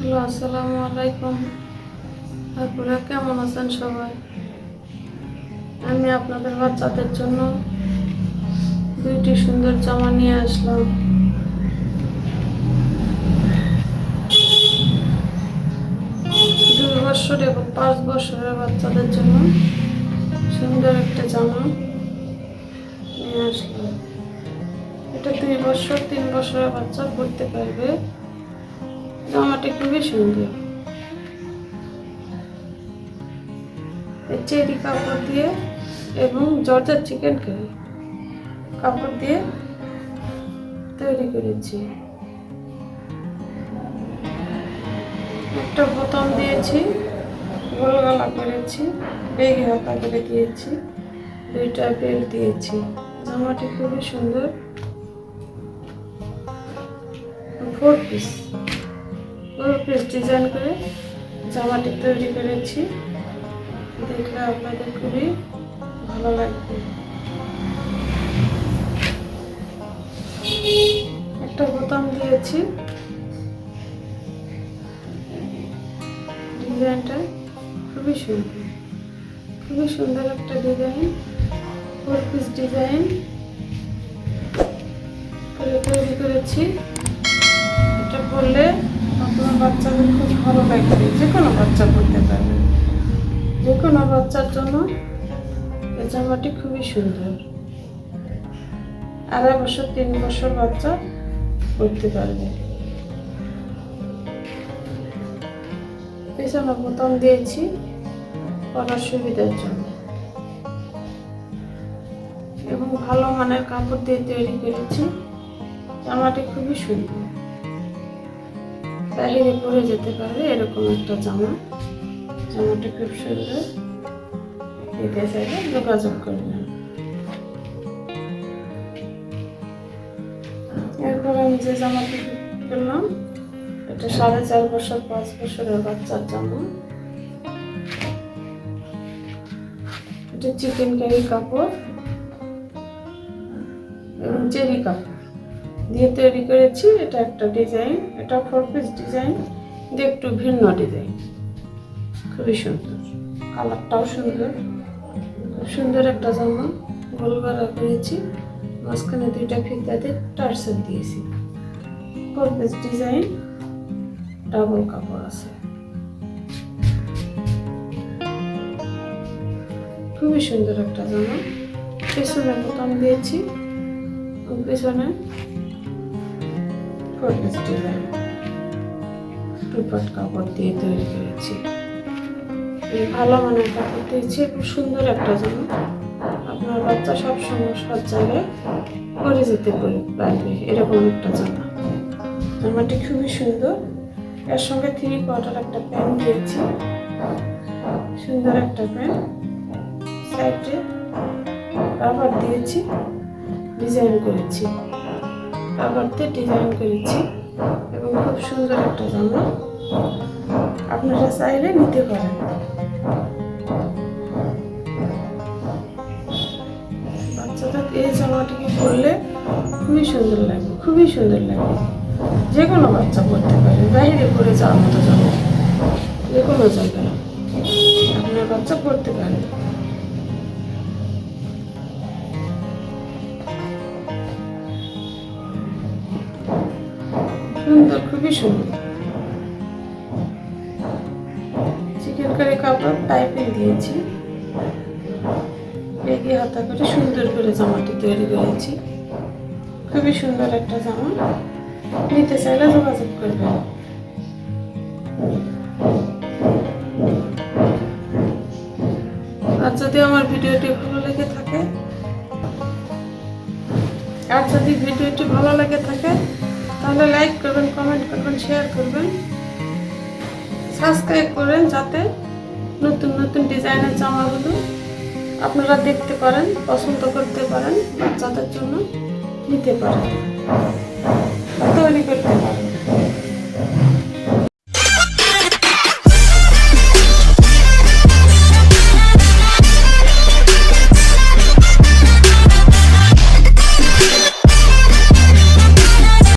Hello, আসসালামু আলাইকুম। আপনারা কেমন আছেন সবাই? আমি আপনাদের বাচ্চাদের জন্য দুইটি সুন্দর জামা নিয়ে আসলাম। 2 বছর এবং 5 বছরের বাচ্চাদের জন্য সুন্দর একটা জামা নিয়ে আসলাম। এটা 2 বছর 3 বছরের বাচ্চা পরতে পারবে। জামাটি খুবই সুন্দর। চেরি কাপড় দিয়ে এবং জর্জেট চিকেন কারি কাপড় দিয়ে তৈরি করেছি। একটা বোতাম দিয়েছি, গোল গলা করেছি, বেগে হাতা করে দিয়েছি, দুইটা বেল্ট দিয়েছি। জামাটি খুবই সুন্দর। 4 পিস ডিজাইন করে জামাটি তৈরি করেছি। দেখলে আপনাদের খুবই ভালো লাগবে। একটা বোতাম দিয়েছি, ডিজাইনটা খুবই সুন্দর একটা ডিজাইন। 4 পিস ডিজাইন করে তৈরি করেছি। এটা পরলে আপনার বাচ্চাদের খুব ভালো লাগবে। যে কোনো বাচ্চা পরতে পারবে। যে কোনো বাচ্চার জন্য এই জামাটি খুবই সুন্দর। 2.5 বছর 3 বছর বাচ্চা পরতে পারবে। পেছনে বোতাম দিয়েছি পরার সুবিধার জন্য এবং ভালো মানের কাপড় দিয়ে তৈরি করেছি। জামাটি খুবই সুন্দর। বাইরে পরে যেতে পারবে এরকম একটা জামাটি খুব সুন্দর। নিতে চাইলে যোগাযোগ করবেন। এরপর আমি যে জামাটি করলাম, এটা 4.5 বছর 5 বছরের বাচ্চার জামা। এটা চিকেন কারি কাপড় এবং চেরি কাপড় দিয়ে তৈরি করেছি। এটা একটা ডিজাইন, এটা 4 পিস ডিজাইন দিয়ে একটু ভিন্ন ডিজাইন। খুবই সুন্দর, কালারটাও সুন্দর। খুব সুন্দর একটা জামা। গোল গলা করেছি, মাঝখানে 2টা ফিতা দিয়ে টার্সেল দিয়েছি। 4 পিস ডিজাইন, ডাবল কাপড় আছে। খুবই সুন্দর একটা জামা। পেছনে বোতাম দিয়েছি, পেছনে 4 পিস ডিজাইন 2 পাট কাপড় দিয়ে তৈরি করেছি। ভালো মানের কাপড় দিয়েছি। খুব সুন্দর একটা জামা। আপনার বাচ্চা সবসময় সব জায়গায় পরে যেতে পারবে এরকম একটা জামাটি খুবই সুন্দর। এর সঙ্গে 3 কোয়ার্টার একটা প্যান্ট দিয়েছি। সুন্দর একটা প্যান্ট। সাইডে রাবার দিয়েছি, ডিজাইন করেছি। রাবার দিয়ে ডিজাইন করেছি এবং খুব সুন্দর একটা জামা। আপনারা চাইলে নিতে পারেন। বাচ্চাদের এই জামাটিকে পরলে খুবই সুন্দর লাগবে। যে কোনো বাচ্চা পরতে পারে। বাইরে পরে যাওয়ার মতো জামা, যে কোনো জায়গায় আপনার বাচ্চা পরতে পারে। সুন্দর, খুবই সুন্দর। চিকেন কারি কাপড় পাইপিং দিয়েছি। বেগে হাতা করে সুন্দর করে জামাটি তৈরি করেছি। খুবই সুন্দর একটা জামা। নিতে চাইলে যোগাযোগ করবেন। আর যদি আমার ভিডিওটি ভালো লেগে থাকে তাহলে লাইক করবেন, কমেন্ট করবেন, শেয়ার করবেন, সাবস্ক্রাইব করবেন, যাতে নতুন নতুন ডিজাইনের জামাগুলো আপনারা দেখতে পারেন, পছন্দ করতে পারেন, বাচ্চাদের জন্য নিতে পারেন।